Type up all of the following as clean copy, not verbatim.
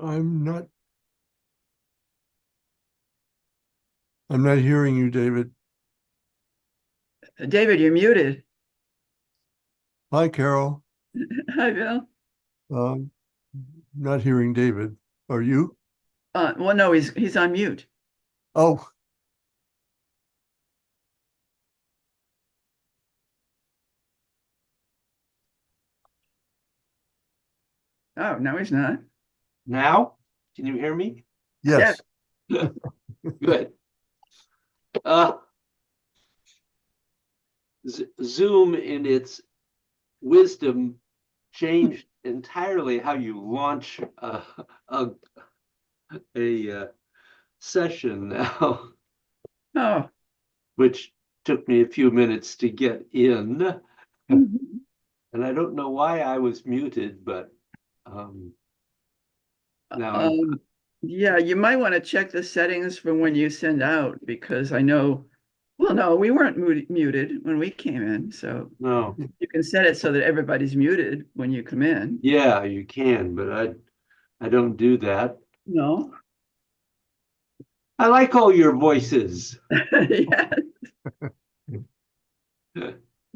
I'm not, I'm not hearing you, David. David, you're muted. Hi, Carol. Hi, Bill. Um, Not hearing David. Are you? Well, no, he's on mute. Oh, Oh, no, he's not. Now, can you hear me? Yeah. yes. Good. Uh, Zoom, in its wisdom, changed entirely how you launch a, a session now, Oh. which took me a few minutes to get in. Mhm. And I don't know why I was muted, but now I'm. Um, yeah, you might want to check the settings for when you send out because I know, well, no, we weren't muted when we came in. So No. you can set it so that everybody's muted when you come in. Yeah, you can, but I don't do that. No. I like all your voices.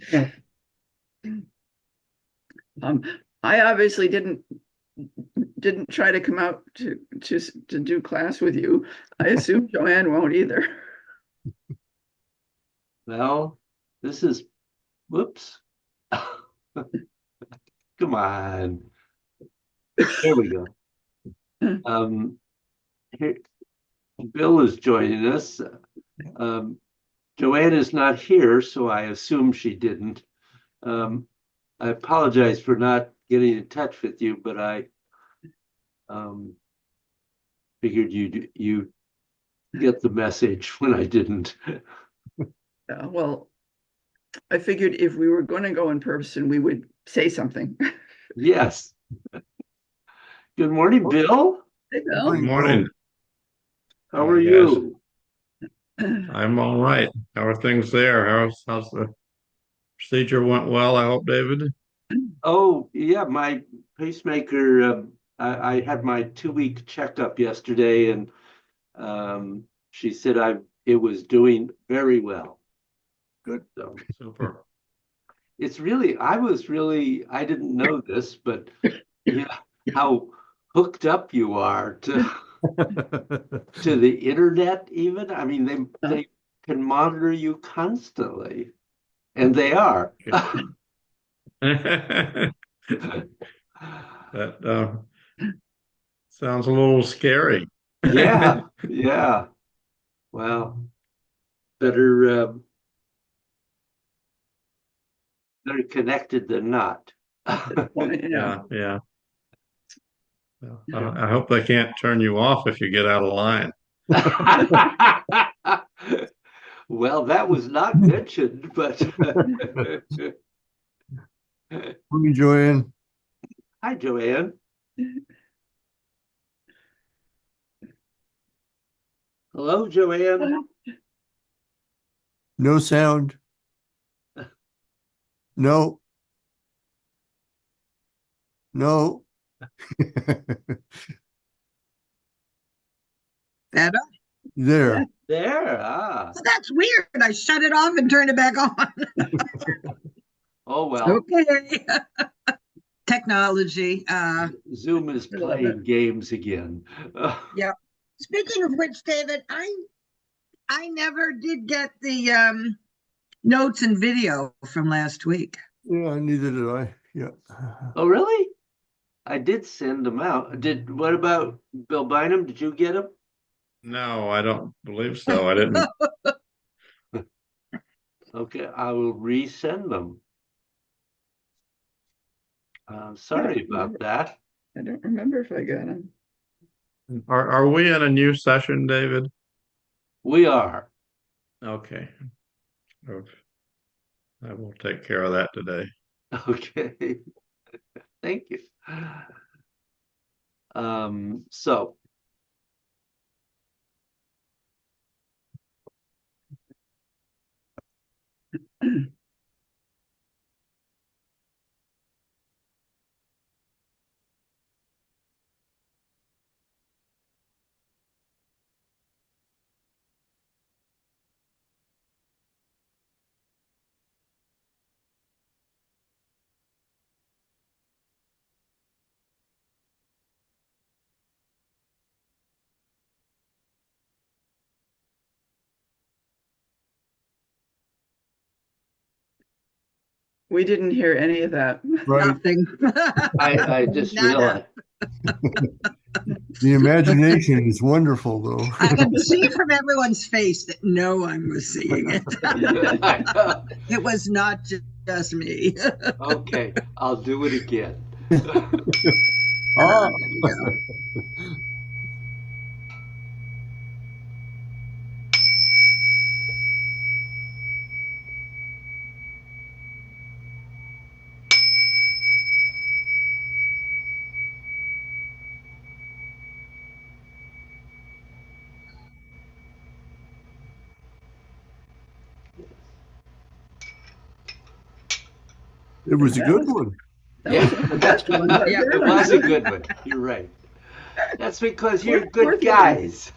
Yeah. Um, I obviously didn't try to come out to do class with you. I assume Joanne won't either. Well, this is, whoops. Come on. There we go. Um, here, Bill is joining us. Um, Joanne is not here, so I assume she didn't. Um, I apologize for not getting in touch with you, but I um, figured you get the message when I didn't. Well, I figured if we were going to go in person, we would say something. Yes. Good morning, Bill. Hey, Morning, Bill. Bill. Morning. How are Morning, guys. you? I'm all right. How are things there? How's the procedure went well, I hope, David? Oh, yeah, my pacemaker. I had my 2 week checkup yesterday, and she said it was doing very well. Good. So Super. it's really, I didn't know this, but yeah, how hooked up you are to the internet even. I mean, they can monitor you constantly, and they are. That sounds a little scary. Yeah, yeah. Well, better better connected than not. Yeah. Yeah, yeah. Well, I hope they can't turn you off if you get out of line. Well, that was not mentioned, but Morning, Joanne. hi, Joanne. Hello, Joanne. No sound. No, no. Better? There. There. Ah. Well, that's weird. I shut it off and turned it back on. Oh, well, Okay. Technology. Zoom is I love it. playing games again. Yeah. Speaking of which, David, I never did get the notes and video from last week. Yeah, neither did I. Yeah. Oh, really? I did send them out. What about Bill Bynum? Did you get them? No, I don't believe so. I didn't. Okay, I will resend them. I Sorry about that. don't remember if I got them. Are we in a new session, David? We are. Okay. I will take care of that today. Okay. Thank you. So We didn't hear any of that. Right? Nothing. I just Nada. realized. The imagination is wonderful, though. I could see from everyone's face that no one was seeing it. It was not just me. Okay, I'll do it again. Ah. It was a That good was- one. That was one of the best ones I've Yeah, heard. It was a good one. You're right. That's because you're Worth good it. guys.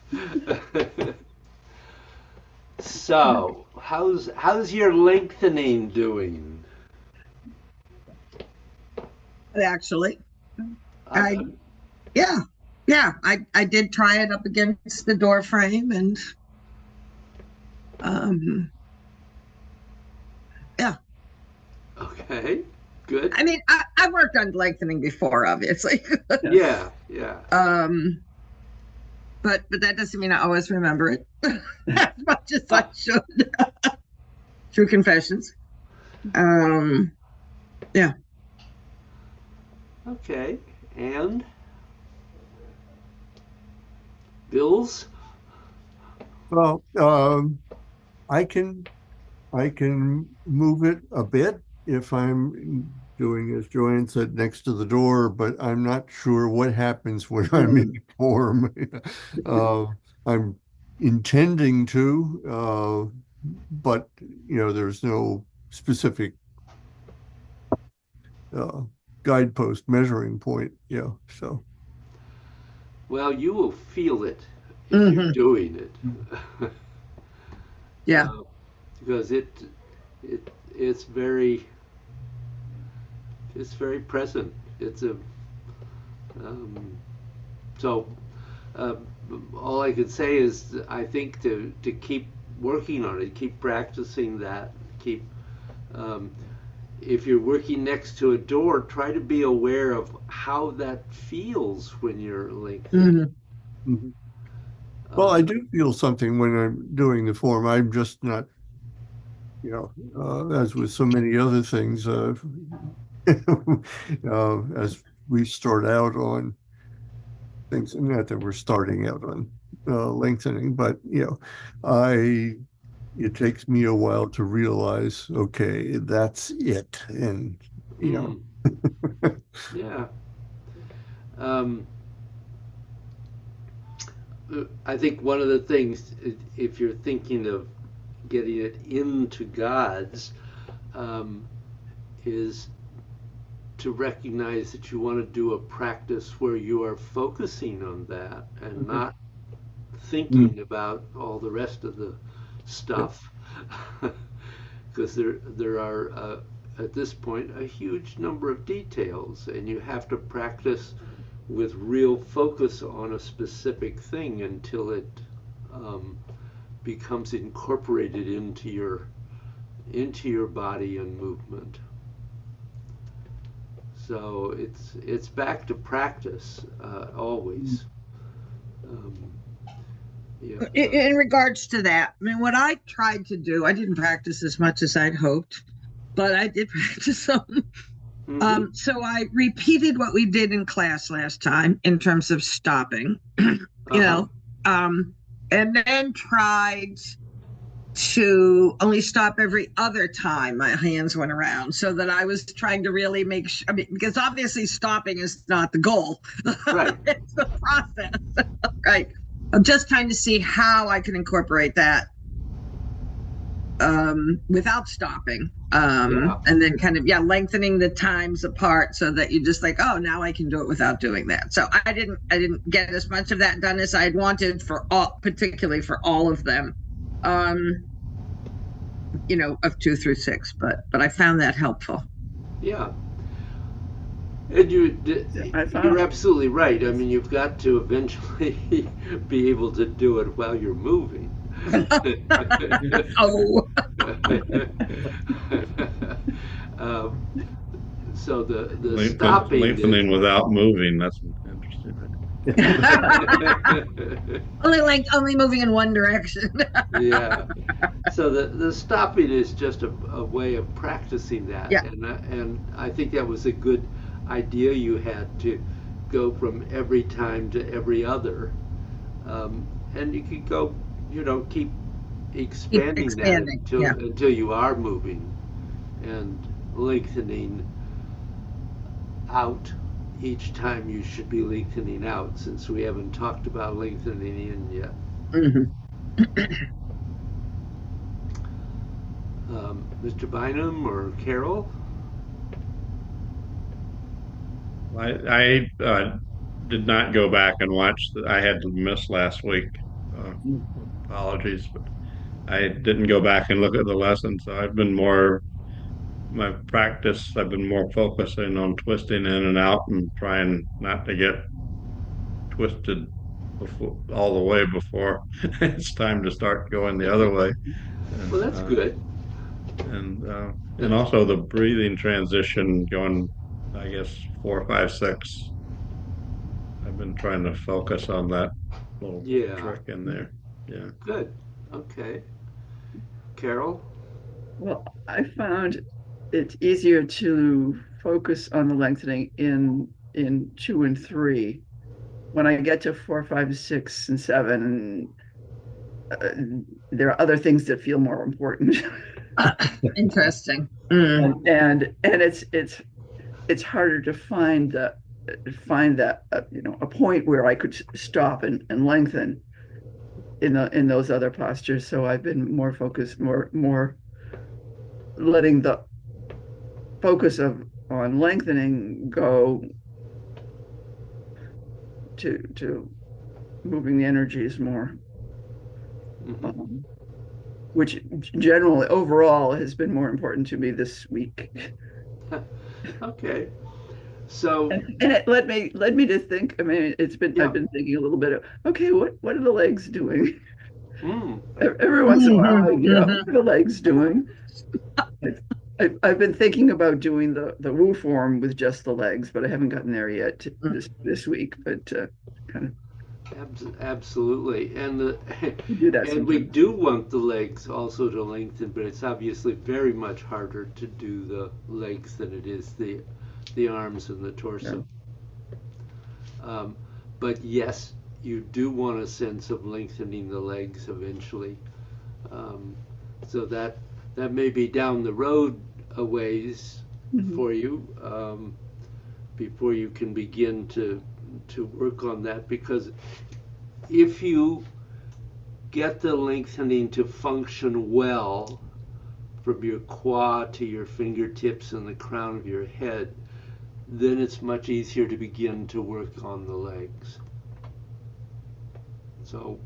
So, how's your lengthening doing? Actually, Uh, yeah. I did try it up against the door frame and Okay, good. I mean, I worked on lengthening before, obviously. Yeah. But that doesn't mean I always remember it as much as I should. True confessions. Yeah. Okay, and Bills? Well, I can move it a bit if I'm doing, as Joanne said, next to the door, but I'm not sure what happens when I'm in form. I'm intending to, but there's no specific guidepost measuring point. So Well, you will feel it if you're doing it. Yeah. Because it's very present. It's a all I could say is I think to keep working on it, keep practicing that, keep if you're working next to a door, try to be aware of how that feels when you're lengthening. Mhm. Well, I do feel something when I'm doing the form. I'm just not, as with so many other things, as we start out on things, not that we're starting out on lengthening, but it takes me a while to realize, okay, that's it, and Yeah. I think one of the things, if you're thinking of getting it into God's, is to recognize that you want to do a practice where you are focusing on that and not thinking about all the rest of the stuff. Because there are at this point a huge number of details, and you have to practice with real focus on a specific thing until it becomes incorporated into your body and movement. So it's back to practice always. In regards to that, I mean, what I tried to do, I didn't practice as much as I'd hoped, but I did practice some. So I repeated what we did in class last time in terms of stopping, and then tried to only stop every other time my hands went around, so that I was trying to really make sure, because obviously stopping is not the goal. Right. It's the process. Right. I'm just trying to see how I can incorporate that without stopping. And then kind of, lengthening the times apart so that you just like, oh, now I can do it without doing that. So I didn't get as much of that done as I'd wanted particularly for all of them. Of 2 through 6, but I found that helpful. Yeah. And you're found- absolutely right. I mean, you've got to eventually be able to do it while you're moving. Oh. Um, so the stopping Lengthening without moving, that's interesting. Only moving in one direction. Yeah. So the stopping is just a way of practicing that, Yeah. and I think that was a good idea you had to go from every time to every other, and you could go, keep expanding that Expanding. Yeah. until you are moving and lengthening out. Each time you should be lengthening out, since we haven't talked about lengthening in yet. Mhm. Mr. Bynum or Carol? I did not go back and watch. I had to miss last week. Uh, Apologies, but I didn't go back and look at the lessons. So I've been more my practice. I've been more focusing on twisting in and out and trying not to get twisted before all the way before it's time to start going the other way. Well, And that's good. and also the breathing transition going, I guess 4, 5, 6. I've been trying to focus on that little Yeah, trick in there. Yeah. good. Okay. Carol? Well, I found it easier to focus on the lengthening in 2 and 3. When I get to 4, 5, 6, and 7, uh, there are other things that feel more important. Interesting. Mm. and it's harder to find that a point where I could stop and lengthen in those other postures. So I've been more focused, more letting the focus on lengthening go to moving the energies more, Mhm. which generally overall has been more important to me this week. Okay. So, And it led me to think. I mean, yeah. I've been thinking a little bit of, okay, what are the legs doing? Mm, Every once in a while, Mhm, what are the legs doing? I've been thinking about doing the Woo form with just the legs, but I haven't gotten there yet this week. But kind absolutely. of do that And we sometimes. do want the legs also to lengthen, but it's obviously very much harder to do the legs than it is the arms and the torso. Um, but yes, you do want a sense of lengthening the legs eventually. Um, so that may be down the road a ways Mhm. for you, before you can begin to work on that, because if you get the lengthening to function well from your quad to your fingertips and the crown of your head, then it's much easier to begin to work on the legs. So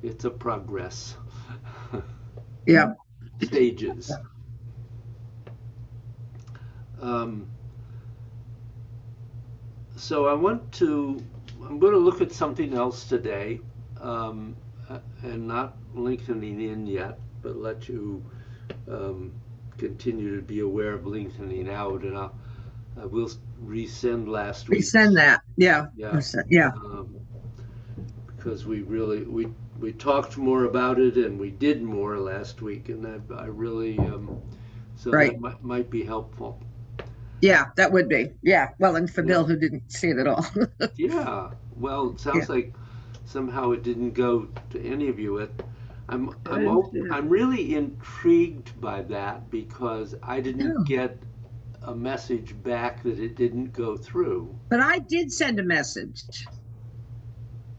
it's a progress. Yeah. Stages. Um, so I'm going to look at something else today, and not lengthening in yet, but let you continue to be aware of lengthening out, and I will resend last week's. Resend that. Yeah. Yeah. Yeah. Because we talked more about it and we did more last week, and I really so Right. that might be helpful. Yeah, that would be. Yeah. Well, and for Yeah. Bill, who didn't see it at all. Yeah. Well, it sounds like somehow it didn't go to any of you. I'm really intrigued by that, because I didn't get a message back that it didn't go through. But I did send a message.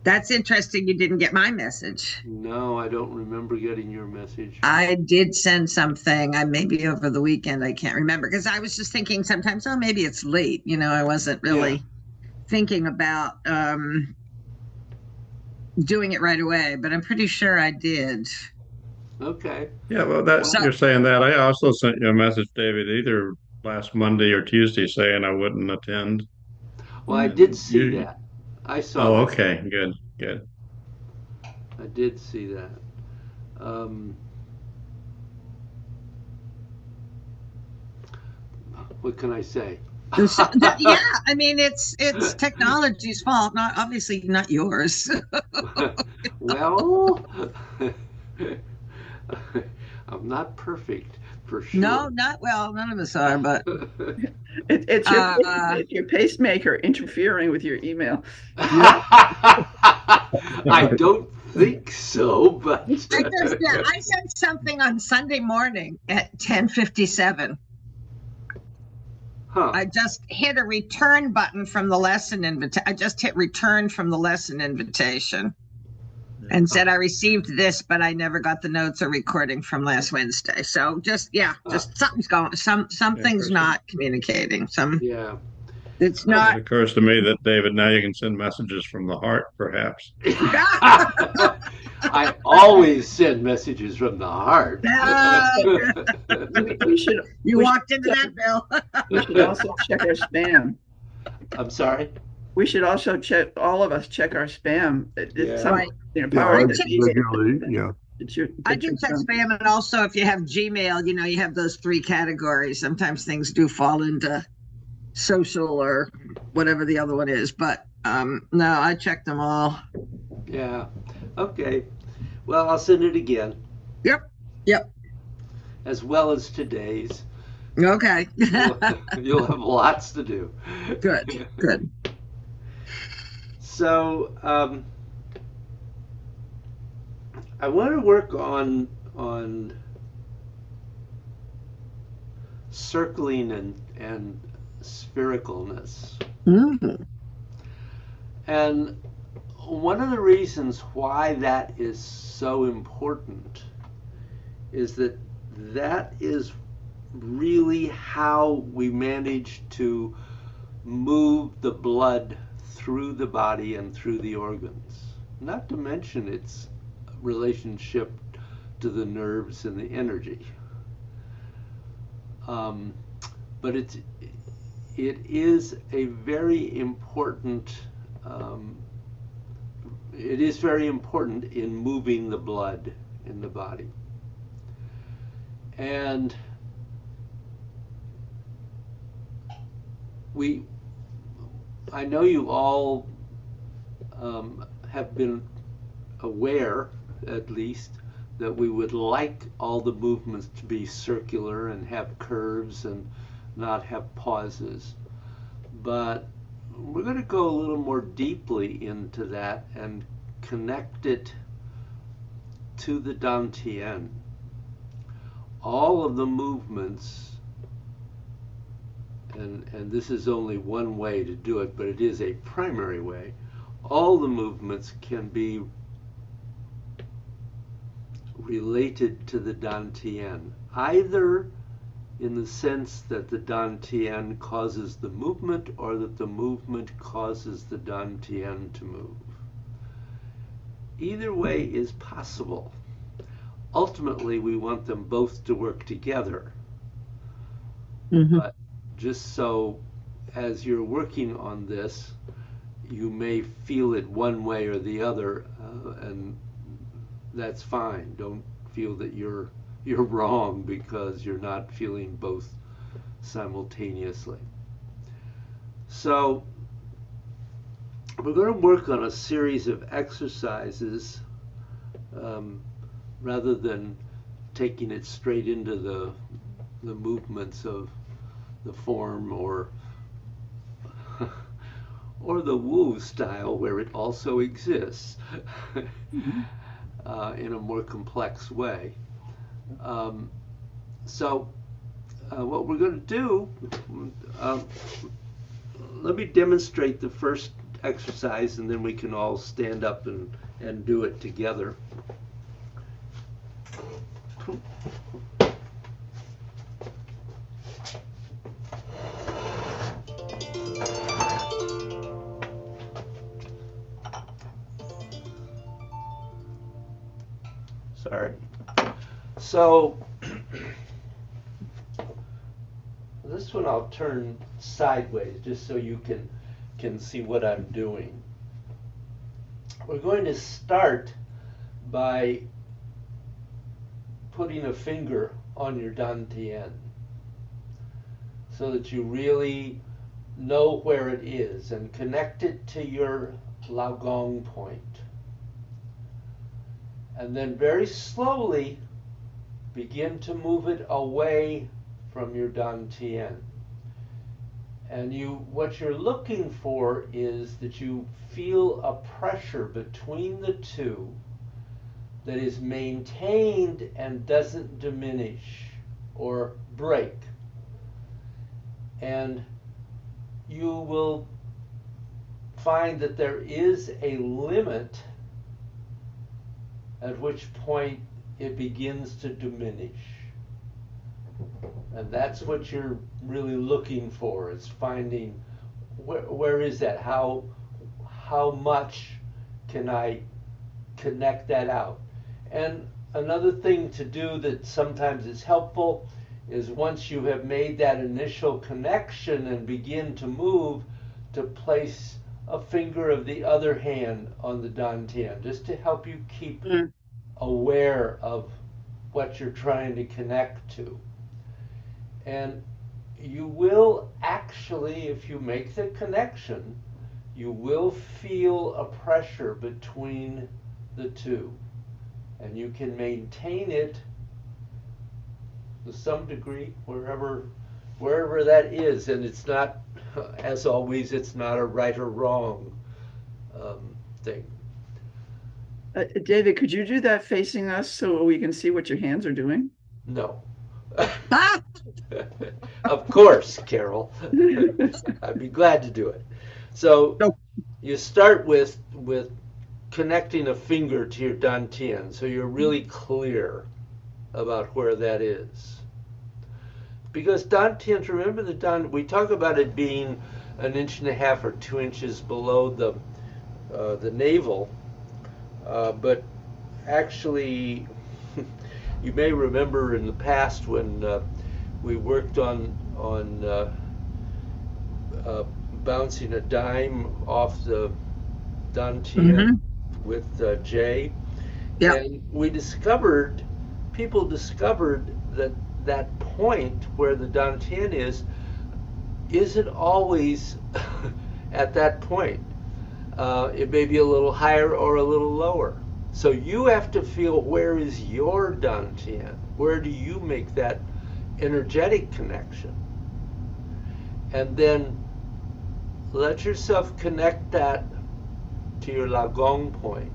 That's interesting. You didn't get my message. No, I don't remember getting your message. I did send something. I maybe over the weekend. I can't remember, because I was just thinking sometimes, oh, maybe it's late. I wasn't really thinking about doing it right away, but I'm pretty sure I did. Okay. Yeah, well, you're saying that. I also sent you a message, David, either last Monday or Tuesday, saying I wouldn't attend. Well, I And did see that. I saw Oh, that. okay, good. I did see that. what can I say? Yeah, I mean it's technology's fault, not obviously not yours. Well, I'm not perfect for No, sure. not well. None of us are, but It's your pacemaker interfering with your email. I don't think so, but I sent something on Sunday morning at 10:57. huh. I just hit a return button from the lesson invitation. I just hit return from the lesson invitation and said I received this, but I never got the notes or recording from last Wednesday. So just something's going. Something's not communicating. Yeah. It's It not. occurs to me that, David, now you can send messages from the heart, perhaps. I always send messages from the heart. We should. You we walked should- into that, Bill. We should also check our spam. I'm sorry. We should also check. All of us check our spam. It's Yeah. some, Right. Yeah, power I that needs it. regularly, yeah. It's your. I it's do your check junk. spam, and also if you have Gmail, you have those 3 categories. Sometimes things do fall into social or whatever the other one is, but no, I check them all. Yeah. Okay. Well, I'll send it again, Yep. as well as today's. Okay. You'll have lots to do. Good. So, I want to work on circling and sphericalness. Mhm. And one of the reasons why that is so important is that is really how we manage to move the blood through the body and through the organs. Not to mention its relationship to the nerves and the energy. But it is a very important. It is very important in moving the blood in the body. And I know you all have been aware, at least, that we would like all the movements to be circular and have curves and not have pauses. But we're going to go a little more deeply into that and connect it to the Dantian. All of the movements, and this is only one way to do it, but it is a primary way, all the movements can be related to the Dantian, either in the sense that the Dantian causes the movement or that the movement causes the Dantian to move. Either way is possible. Ultimately, we want them both to work together. Mhm. But just so as you're working on this, you may feel it one way or the other, and that's fine. Don't feel that you're wrong because you're not feeling both simultaneously. So we're going to work on a series of exercises rather than taking it straight into the movements of the form or the Wu style, where it also exists in a more complex way. So what we're going to do, let me demonstrate the first exercise, and then we can all stand up and do it together. Sorry. So this one I'll turn sideways just so you can see what I'm doing. We're going to start by putting a finger on your Dantian. so that you really know where it is, and connect it to your Laogong point. And then very slowly begin to move it away from your Dantian. And what you're looking for is that you feel a pressure between the two that is maintained and doesn't diminish or break. And you will find that there is a limit at which point it begins to diminish. And that's what you're really looking for, is finding where is that? How much can I connect that out? And another thing to do that sometimes is helpful is, once you have made that initial connection and begin to move, to place a finger of the other hand on the Dantian, just to help you keep aware of what you're trying to connect to. And you will actually, if you make the connection, you will feel a pressure between the two. And you can maintain it to some degree wherever that is. And it's not, as always, it's not a right or wrong thing. David, could you do that facing us so we can see what your hands are doing? No. Of course, Carol. I'd be glad to do it. So you start with connecting a finger to your Dantian, so you're really clear about where that is. Because Dantians, remember we talk about it being 1.5 inches or 2 inches below the navel, but actually, you may remember in the past when we worked on bouncing a dime off the Dantian with Jay. Yeah. And people discovered that point where the Dantian isn't always at that point. It may be a little higher or a little lower. So you have to feel, where is your Dantian? Where do you make that energetic connection? And then let yourself connect that to your Laogong point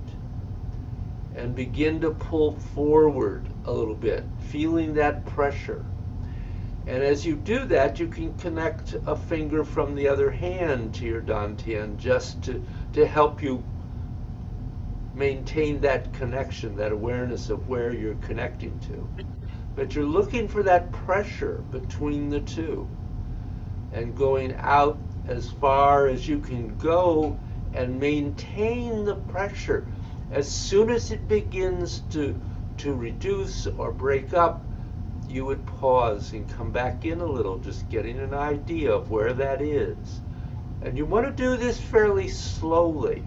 and begin to pull forward a little bit, feeling that pressure. And as you do that, you can connect a finger from the other hand to your Dantian, just to help you maintain that connection, that awareness of where you're connecting to. But you're looking for that pressure between the two and going out as far as you can go and maintain the pressure. As soon as it begins to reduce or break up, you would pause and come back in a little, just getting an idea of where that is. And you want to do this fairly slowly.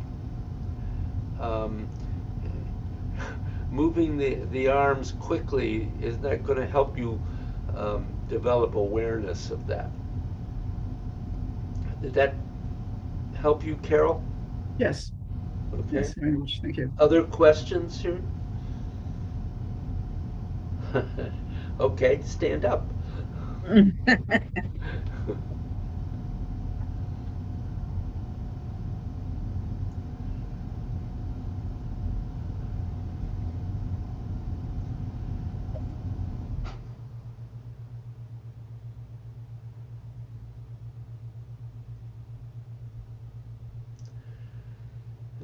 Moving the arms quickly is not going to help you develop awareness of that. Did that help you, Carol? Yes. Okay. Yes, very much. Thank you. Other questions here? Okay, stand up.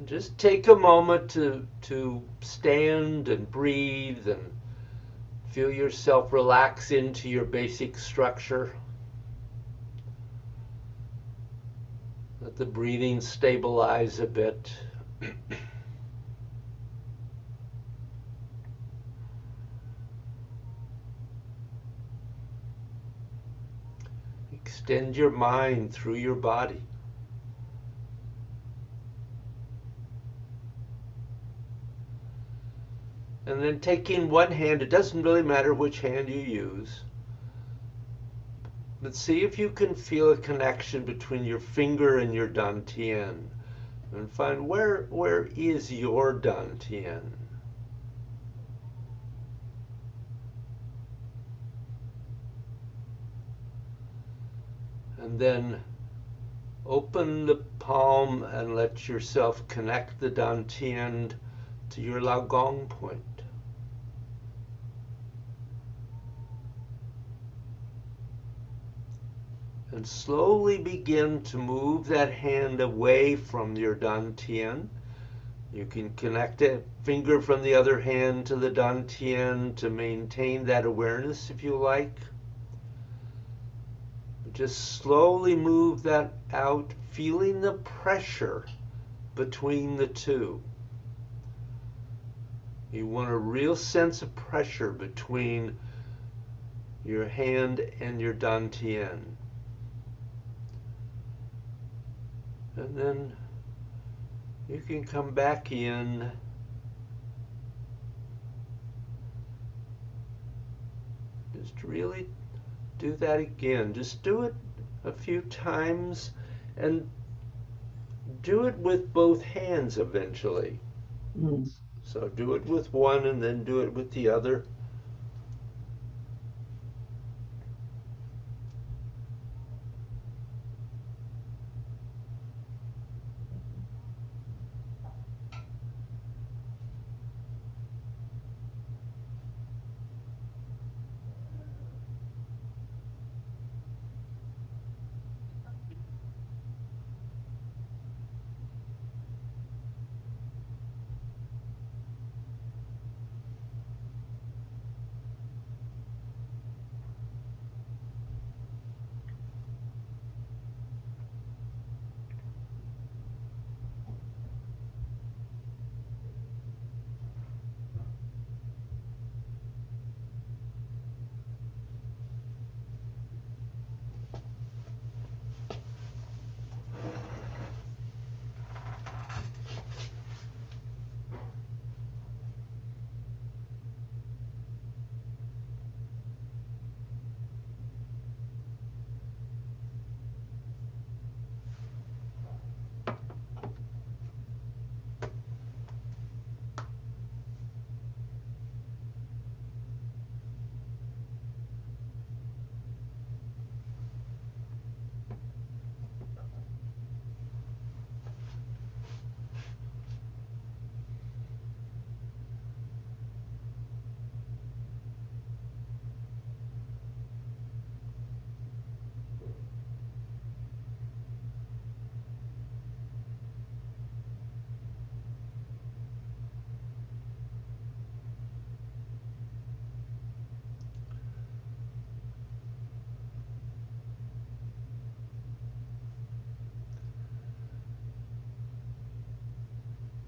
Just take a moment to stand and breathe and feel yourself relax into your basic structure. Let the breathing stabilize a bit. Extend your mind through your body. And then taking one hand, it doesn't really matter which hand you use, But see if you can feel a connection between your finger and your dantian, and find where is your dantian. And then open the palm and let yourself connect the dantian to your Laogong point. And slowly begin to move that hand away from your dantian. You can connect a finger from the other hand to the dantian to maintain that awareness if you like. Just slowly move that out, feeling the pressure between the two. You want a real sense of pressure between your hand and your dantian. And then you can come back in just really do that again. Just do it a few times and do it with both hands eventually. So do it with one and then do it with the other.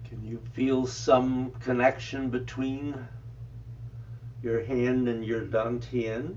Can you feel some connection between your hand and your dantian?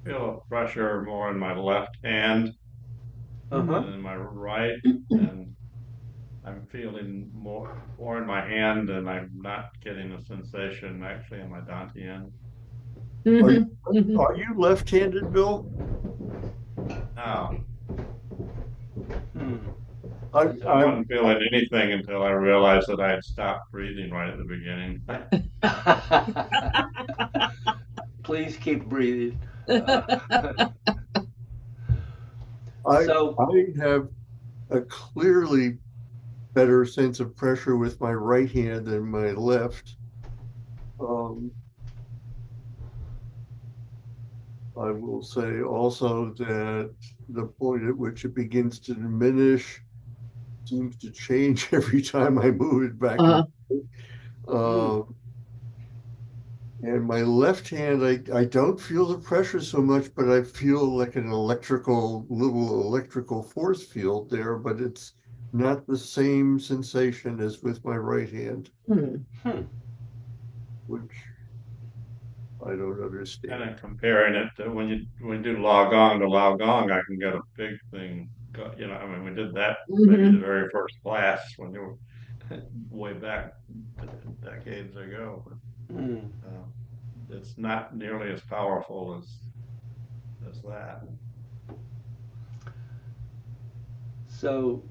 Feel a pressure more in my left hand Uh-huh. than in my right, and I'm feeling more in my hand, and I'm not getting a sensation actually in my dantian. Are you left-handed, Bill? Now, Hmm. I, I I, wasn't feeling anything until I realized that I had stopped breathing right at the beginning. Please keep breathing. Uh, I, so, I have a clearly better sense of pressure with my right hand than my left. Um, I will say also that the point at which it begins to diminish seems to change every time I move it back Uh, and forth. And my left hand, I don't feel the pressure so much, but I feel like an little electrical force field there, but it's not the same sensation as with my right hand, hmm. hmm. which I don't Kind understand. of comparing it to when you do log on to log on, I can get a big thing. You know, I mean, we did that maybe the Mhm. very first class when you were way back decades ago. Hmm. It's not nearly as powerful as that. So,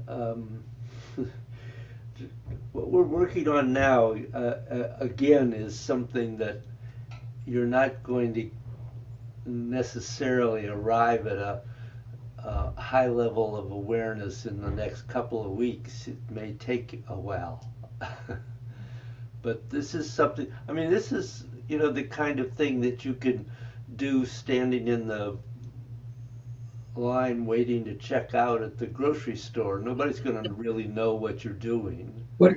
um, what we're working on now, again, is something that you're not going to necessarily arrive at a high level of awareness in the next couple of weeks. It may take a while. But this is something, I mean, this is, the kind of thing that you can do standing in the line waiting to check out at the grocery store. Nobody's going to really know what you're doing. What-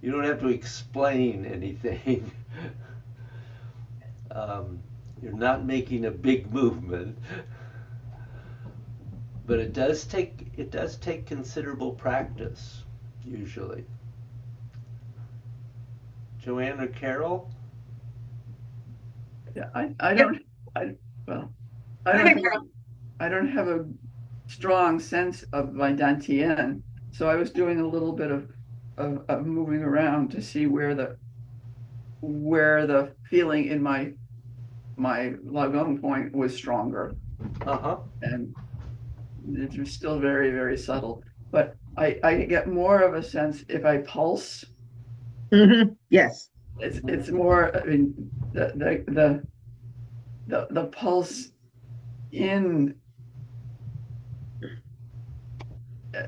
You don't have to explain anything. Um, you're not making a big movement, but it does take considerable practice, usually. Joanne or Carol? Yeah, I Yep. don't, I, well, Go ahead, Carol. I don't have a strong sense of my dantian. So I was doing a little bit of moving around to see where the feeling in my lagong point was stronger. Uh-huh. And it was still very, very subtle. But I get more of a sense if I pulse. Mhm. Yes. It's more, I mean, the pulse in uh,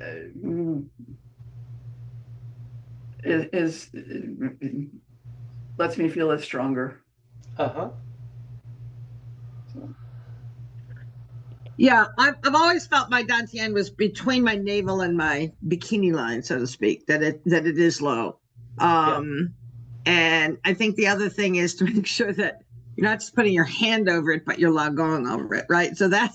is lets me feel it stronger. Uh-huh. So Yeah, I've always felt my dantian was between my navel and my bikini line, so to speak, that it is low. Yeah. And I think the other thing is to make sure that you're not just putting your hand over it, but you're lagong over it, right? So that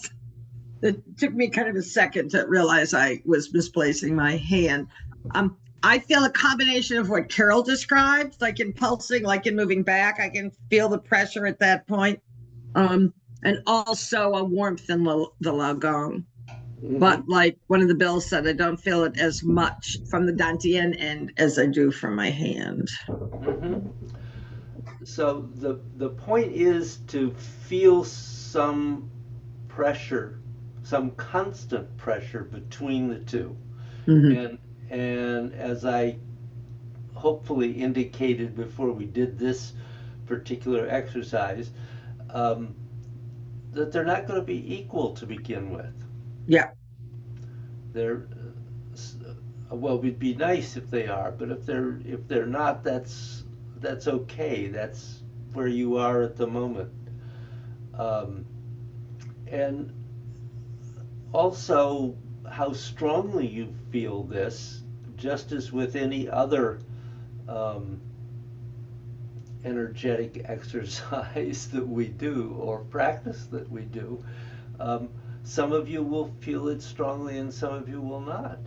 took me kind of a second to realize I was misplacing my hand. I feel a combination of what Carol described, like in pulsing, like in moving back. I can feel the pressure at that point. And also a warmth in the lagong. But Mm-hmm. like one of the bills said, I don't feel it as much from the dantian end as I do from my hand. Mm-hmm. So the point is to feel some pressure, some constant pressure between the two. Mhm. And as I hopefully indicated before we did this particular exercise, um, that they're not going to be equal to begin with. Yeah. They're well, it'd be nice if they are, but if they're not, that's okay. That's where you are at the moment. Um, and also how strongly you feel this, just as with any other um, energetic exercise that we do or practice that we do. Um, some of you will feel it strongly and some of you will not.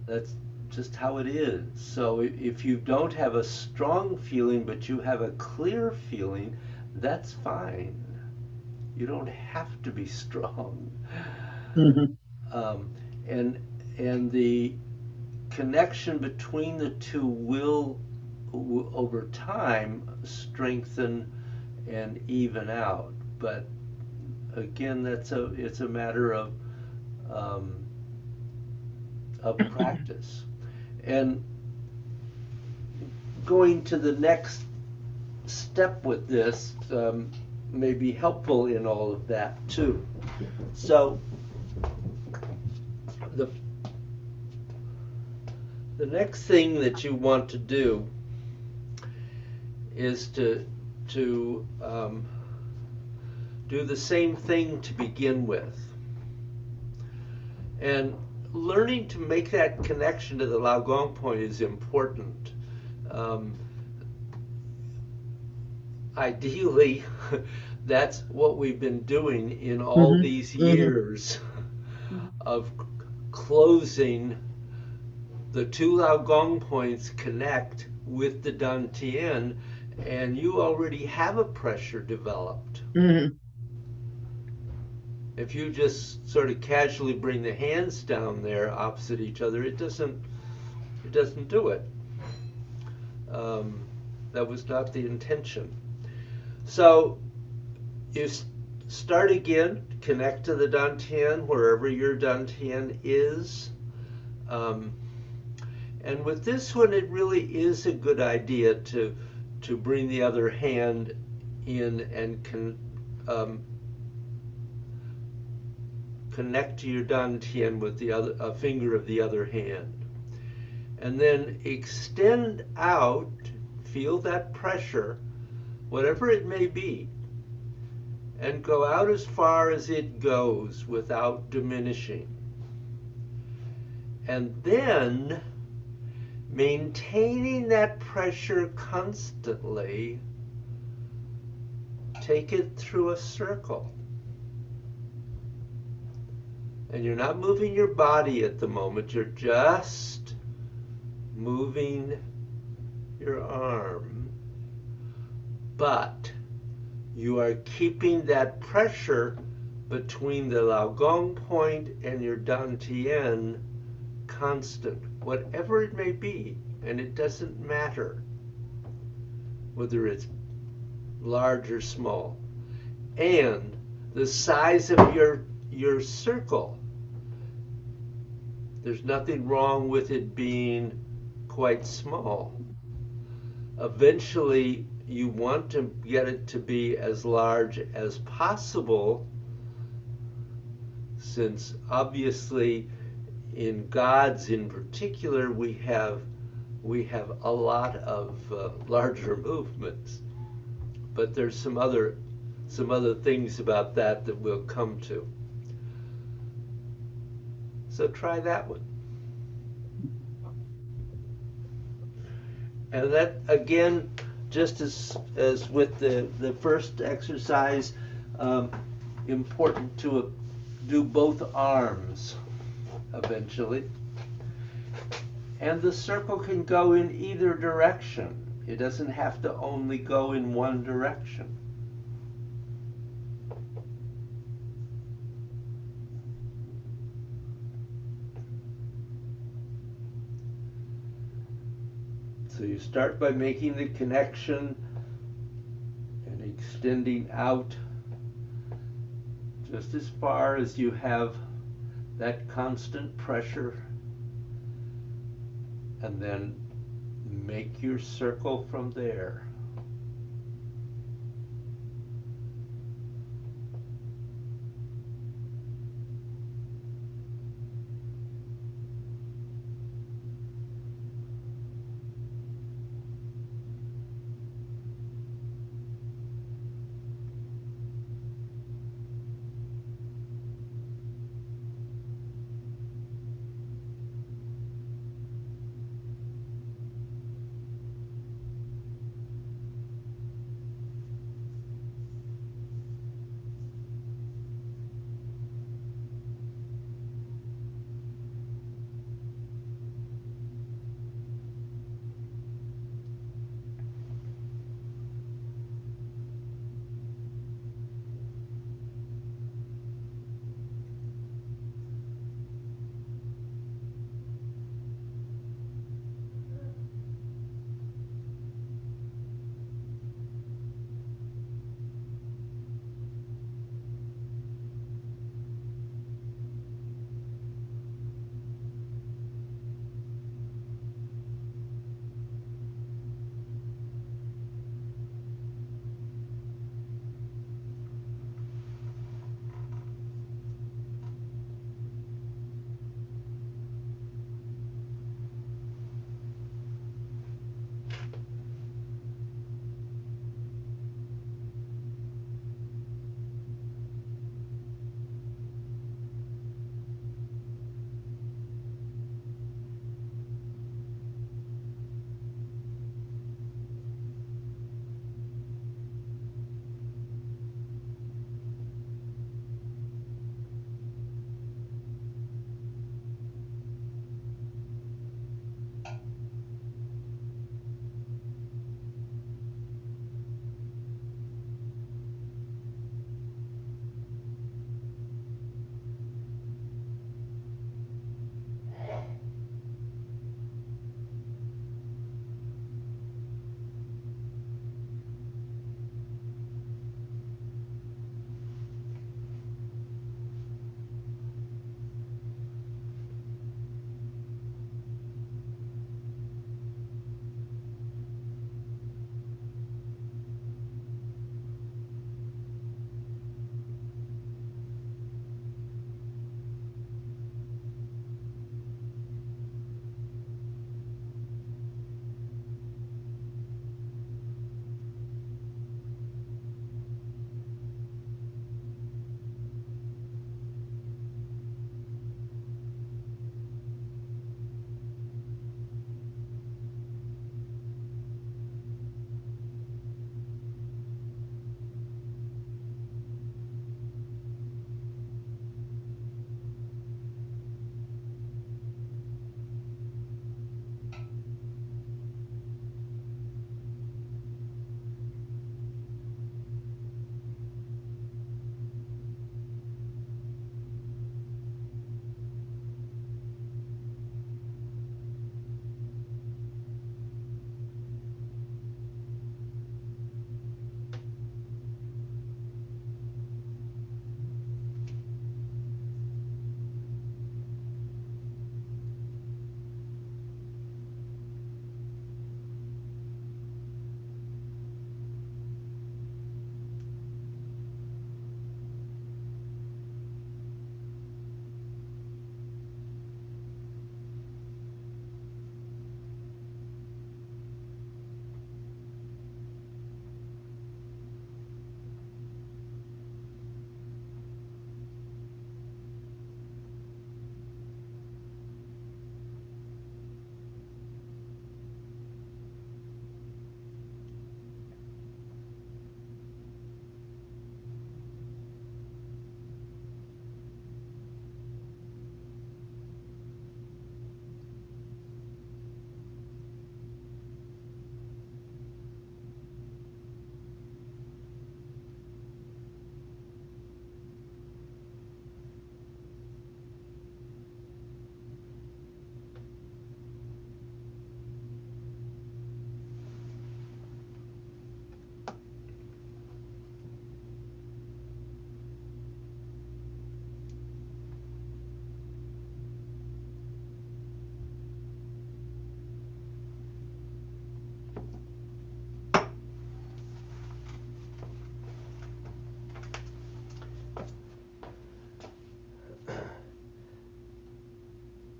That's just how it is. So if you don't have a strong feeling but you have a clear feeling, that's fine. You don't have to be strong. Mhm. Um, and and the connection between the two will over time strengthen and even out. But again, it's a matter of um, of practice. And going to the next step with this may be helpful in all of that too. So the next thing that you want to do is to do the same thing to begin with. And learning to make that connection to the Laogong point is important. Ideally, that's what we've been doing in all these years of closing the two Laogong points connect with the Dantian, and you already have a pressure developed. If you just sort of casually bring the hands down there opposite each other, it doesn't do it. That was not the intention. So you start again, connect to the Dantian wherever your Dantian is. And with this one, it really is a good idea to bring the other hand in and connect to your Dantian with the other a finger of the other hand. And then extend out, feel that pressure, whatever it may be, and go out as far as it goes without diminishing. And then maintaining that pressure constantly, take it through a circle. And you're not moving your body at the moment, you're just moving your arm. But you are keeping that pressure between the Laogong point and your Dantian constant, whatever it may be, and it doesn't matter whether it's large or small. And the size of your circle, there's nothing wrong with it being quite small. Eventually, you want to get it to be as large as possible, since obviously in gods in particular, we have a lot of larger movements, but there's some other things about that we'll come to. So try that one. And that, again, just as with the first exercise, important to do both arms eventually. And the circle can go in either direction. It doesn't have to only go in one direction. So you start by making the connection and extending out just as far as you have that constant pressure, and then make your circle from there.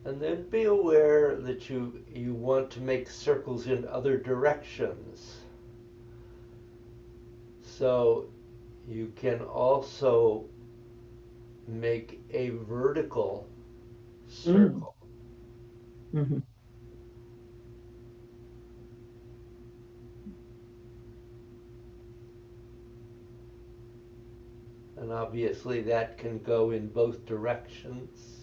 And then be aware that you want to make circles in other directions. So you can also make a vertical circle. Mhm. And obviously that can go in both directions.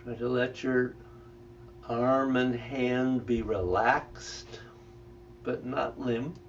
Try to let your arm and hand be relaxed, but not limp.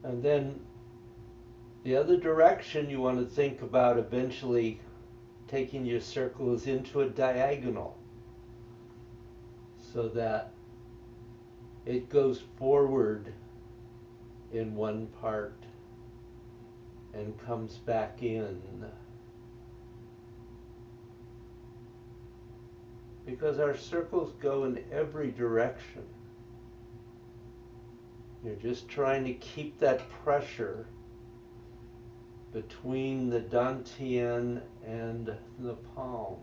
And then the other direction you want to think about eventually taking your circles into a diagonal so that it goes forward in one part and comes back in. because our circles go in every direction. You're just trying to keep that pressure between the dantian and the palm.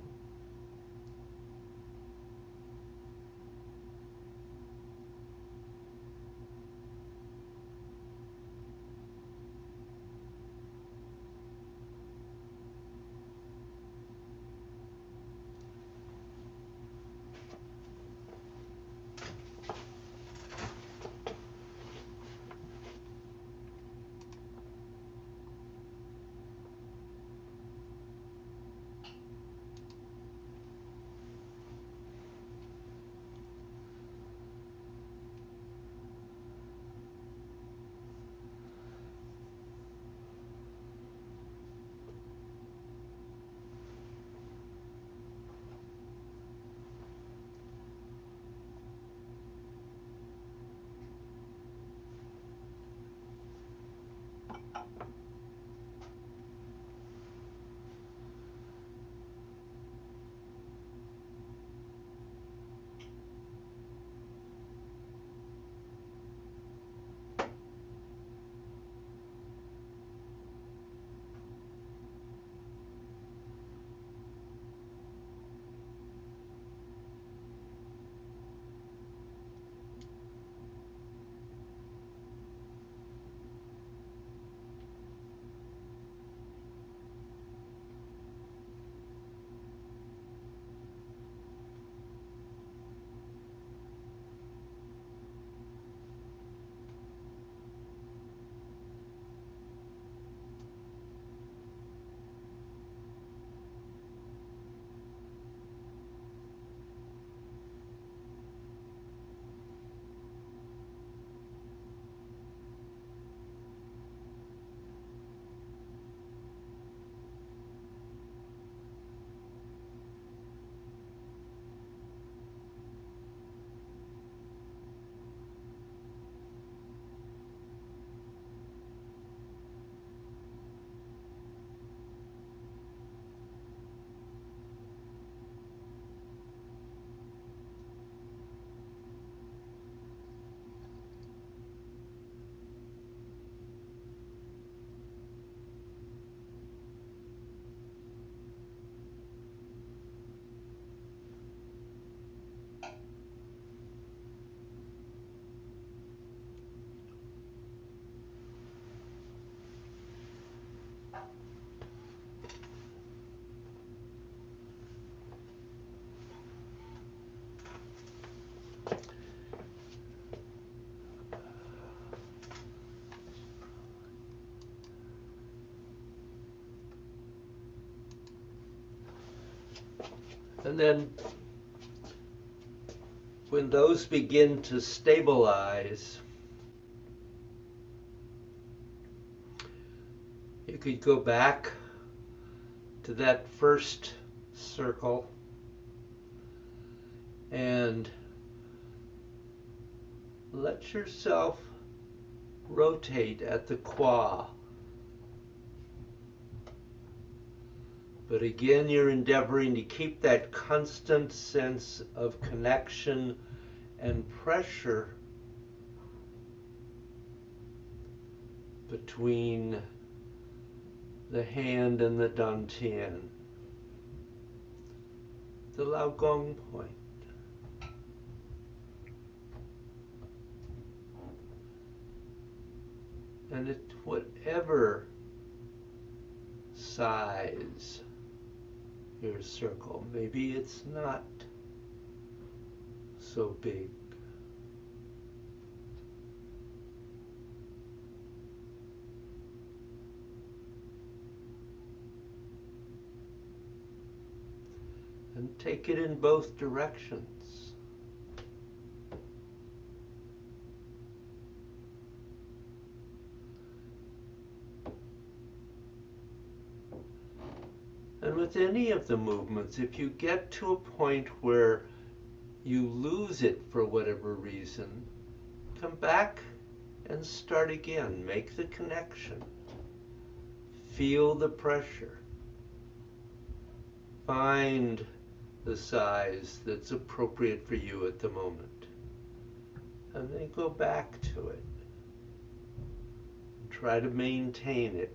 And then when those begin to stabilize, you could go back to that first circle and let yourself rotate at the qua. But again, you're endeavoring to keep that constant sense of connection and pressure between the hand and the dantian, the Laogong point. And at whatever size your circle, maybe it's not so big. And take it in both directions. And with any of the movements, if you get to a point where you lose it for whatever reason, come back and start again. Make the connection. Feel the pressure. Find the size that's appropriate for you at the moment. And then go back to it. Try to maintain it.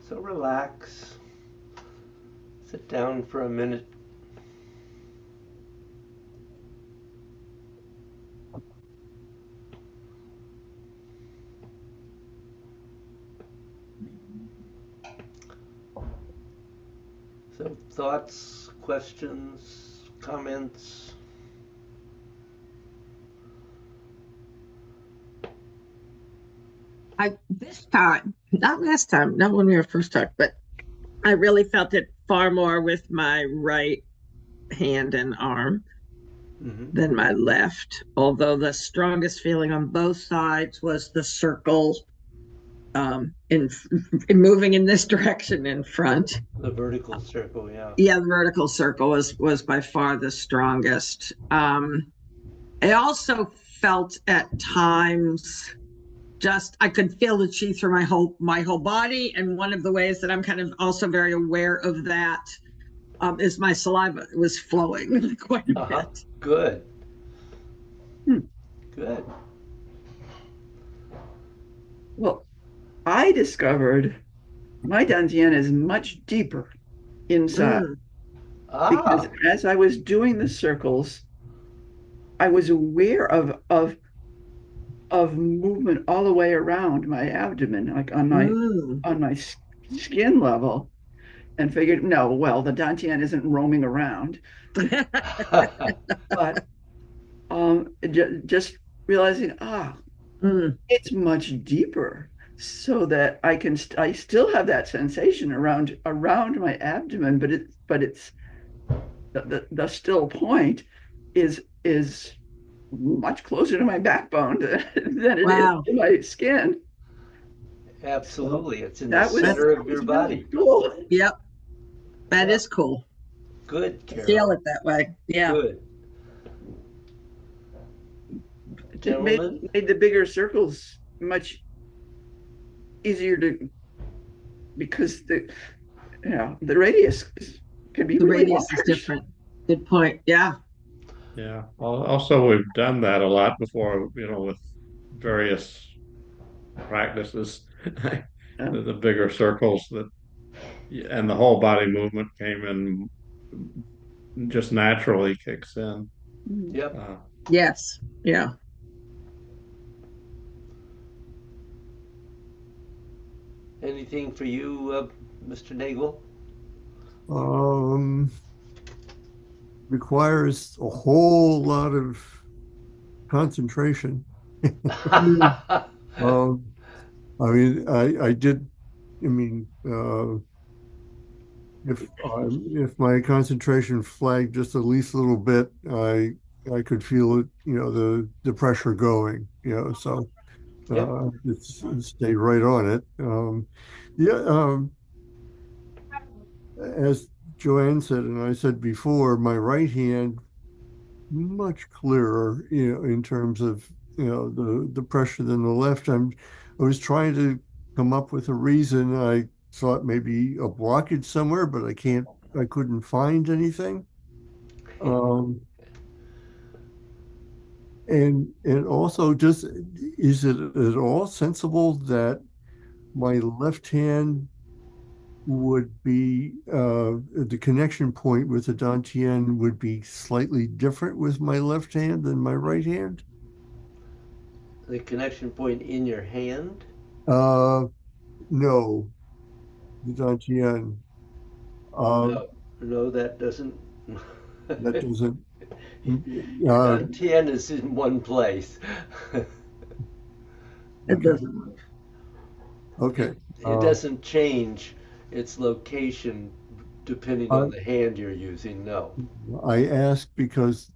So relax. Sit down for a minute. So thoughts, questions, comments? This time, not last time, not when we were first talking, but I really felt it far more with my right hand and arm than my left. Although the strongest feeling on both sides was the circle in moving in this direction in front. The vertical circle, yeah. Yeah, the vertical circle was by far the strongest. I also felt at times I could feel the chi through my whole body, and one of the ways that I'm kind of also very aware of that is my saliva was flowing quite a bit. Good. Good. Well, I discovered my dantian is much deeper inside because as I was doing the circles, I was aware of movement all the way around my abdomen, like on my skin level, and figured, no, well, the dantian isn't roaming around. But just realizing, it's much deeper, so that I still have that sensation around my abdomen, but it's the still point is much closer to my backbone than it is to my skin. Absolutely. It's in the center of your body. Cool. Yep. That is cool. Good, Carol. Feel it that way. Yeah. Good. Gentlemen? Made the bigger circles much easier because the radius can be the really radius large. is different. Good point. Yeah. Yeah. Also, we've done that a lot before, with various practices. The bigger circles and the whole body movement came in, just naturally kicks in. Yep. Yes. Yeah. Anything for you, Mr. Nagel? Requires a whole lot of concentration. I mean, I did. I mean, if my concentration flagged just the least little bit, I could feel it. The pressure going. So it stayed right on it. As Joanne said, and I said before, my right hand much clearer, in terms of, the pressure than the left. I was trying to come up with a reason. I thought maybe a blockage somewhere, but I couldn't find anything. Um, and also, just, is it at all sensible that my left hand would be, the connection point with the Dantian would be slightly different with my left hand than my right hand? The connection point in your hand? Uh, no, the Dantian. Um, No, no, that doesn't. that doesn't. Your Uh, dantian is in one place. It okay, doesn't. okay. It doesn't change its location depending I on the hand you're using. No. I ask because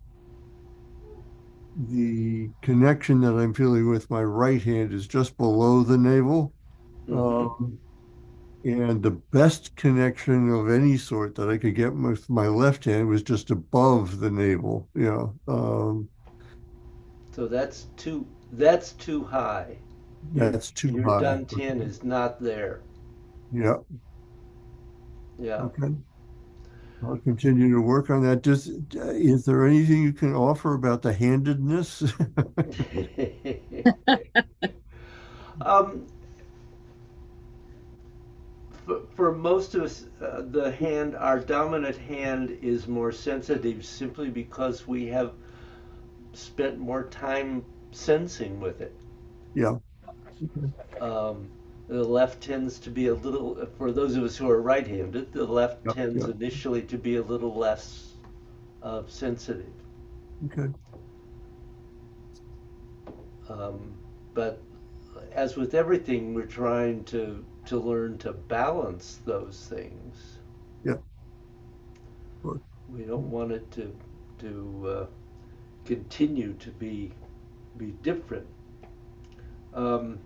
the connection that I'm feeling with my right hand is just below the navel. Hmm. Um, and the best connection of any sort that I could get with my left hand was just above the navel. So that's too high. Your That's too your high. dantian is not there. Yeah. Yeah. Okay. I'll continue to work on that. Is there anything you can offer about the handedness? um, for most of us, our dominant hand is more sensitive simply because we have spent more time sensing with it. Yeah. Um, the left tends to be a little, for those of us who are right-handed, the left Yeah. tends Yeah. initially to be a little less sensitive. Okay. Um, but as with everything, we're trying to learn to balance those things. Yeah. Sure. We don't want it to continue to be different. Um,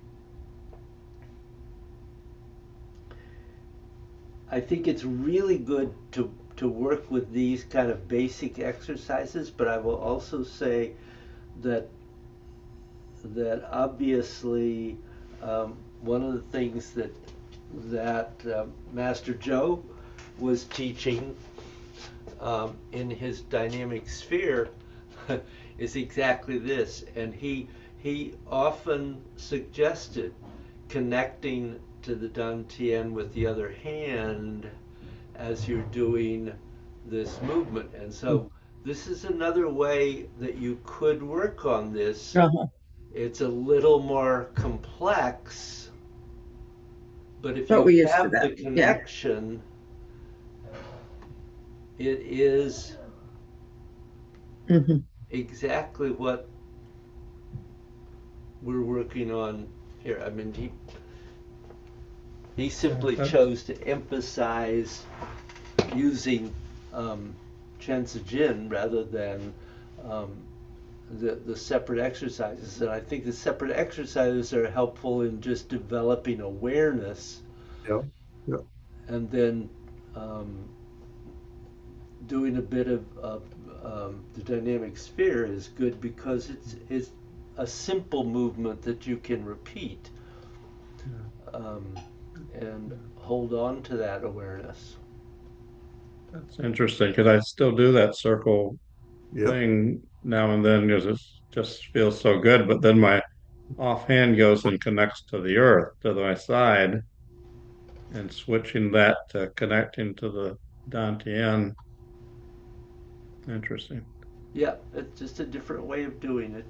I think it's really good to work with these kind of basic exercises, but I will also say that obviously one of the things that Master Joe was teaching in his dynamic sphere is exactly this, and he often suggested connecting to the dantian with the other hand as you're doing this movement. And so this is another way that you could work on this. Uh-huh. It's a little more complex, but if But you we used to have the that. Yeah. connection, it is Hmm. exactly what we're working on here. I mean, he simply That's chose to emphasize using um, Jin rather than um, the separate exercises. And I think the separate exercises are helpful in just developing awareness, Yeah. Yeah. and then um, doing a bit of the dynamic sphere is good because it's a simple movement that you can repeat um, and hold on to that awareness. that's interesting because I still do that circle Yeah. thing now and then because it just feels so good. But then my offhand goes and connects to the earth to my side, and switching that to connecting to the Dantian. Interesting. Yeah, it's just a different way of doing it.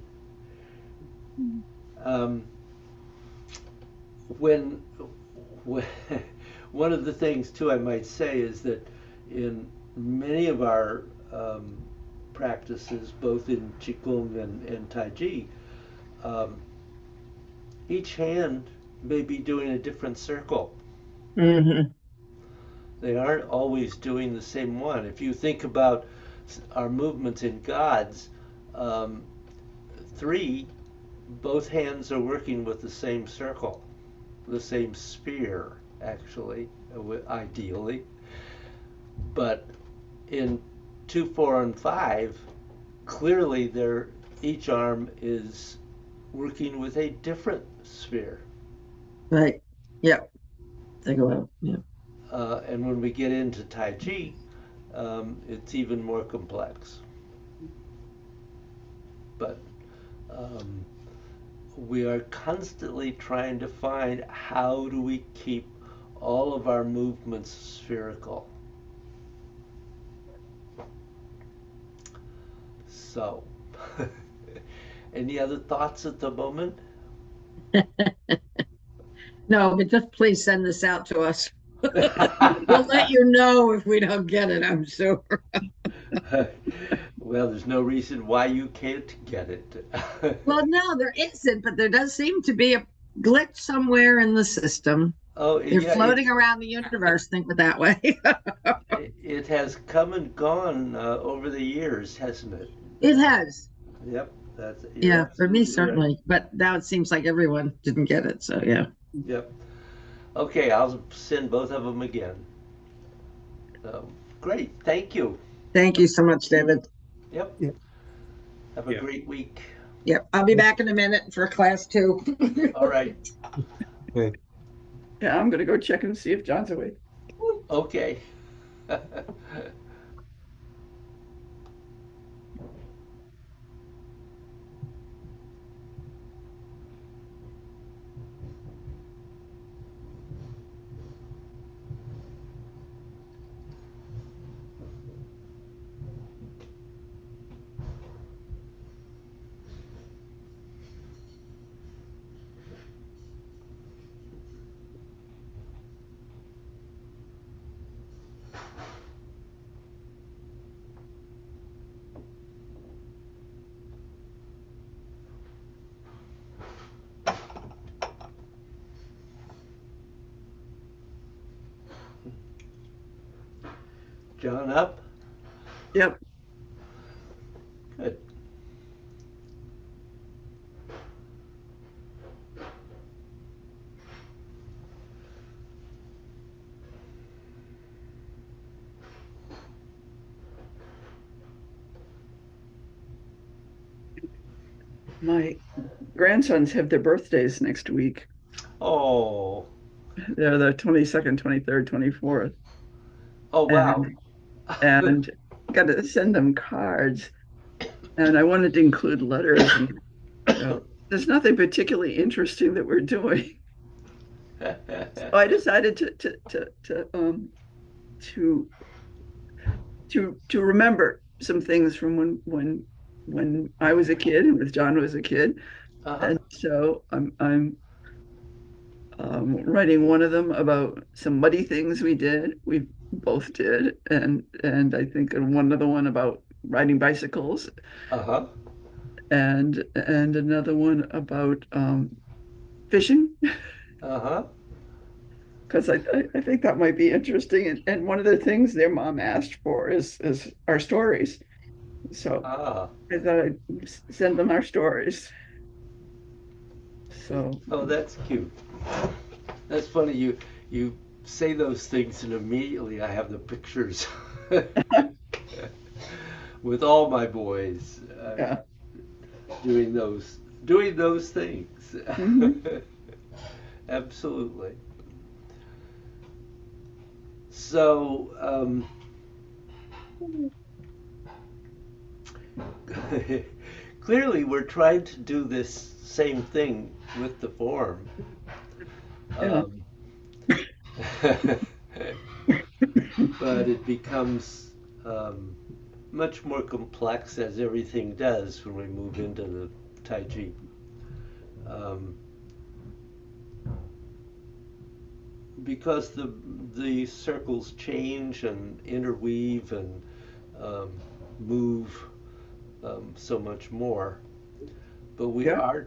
Um, when, when one of the things too I might say is that in many of our practices, both in Qigong and Tai Chi, um, each hand may be doing a different circle. Hmm. They aren't always doing the same one. If you think about our movements in gods, um, three, both hands are working with the same circle, the same sphere, actually, ideally. But in 2, 4, and 5, clearly each arm is working with a different sphere. Right. Yeah. They go out. Yeah. And when we get into Tai Chi, it's even more complex. But um, we are constantly trying to find how do we keep all of our movements spherical. So, any other thoughts at the moment? No, but just please send this out to us. We'll let you know if we don't get it, I'm sure. Well, there's no reason why you can't get it. Well, no, there isn't, but there does seem to be a glitch somewhere in the system. Oh, They're yeah, floating around the universe, think of it that way. it has come and gone over the years, hasn't it? It has. Yep, you're Yeah, for me, absolutely right. certainly. But now it seems like everyone didn't get it. So, yeah. Yep. Okay, I'll send both of them again. Great, thank you. Thank you so much, David. Yep. Yeah. Have a Yeah. great week. Yep. I'll be back in a minute for class 2. All right. Okay. Yeah, I'm gonna go check and see if John's awake. Okay. John up? Yep. Good. My grandsons have their birthdays next week. Oh. They're the 22nd, 23rd, 24th. Oh, wow. And got to send them cards. And I wanted to include letters. And there's nothing particularly interesting that we're doing. So I decided to remember some things from when I was a kid and with John was a kid. Uh-huh. And so I'm writing one of them about some muddy things we both did, and I think one other one about riding bicycles, Uh-huh. and another one about fishing, Uh-huh. because I think that might be interesting. And one of the things their mom asked for is our stories. So Ah. I thought I'd send them our stories. So Oh, that's cute. That's funny. You say those things and immediately I have the pictures with all my boys yeah. doing those things. Mhm. Absolutely. So clearly we're trying to do this same thing with the form. Yeah. But it becomes much more complex, as everything does when we move into the Tai Chi. Because the circles change and interweave and move so much more, but Yeah.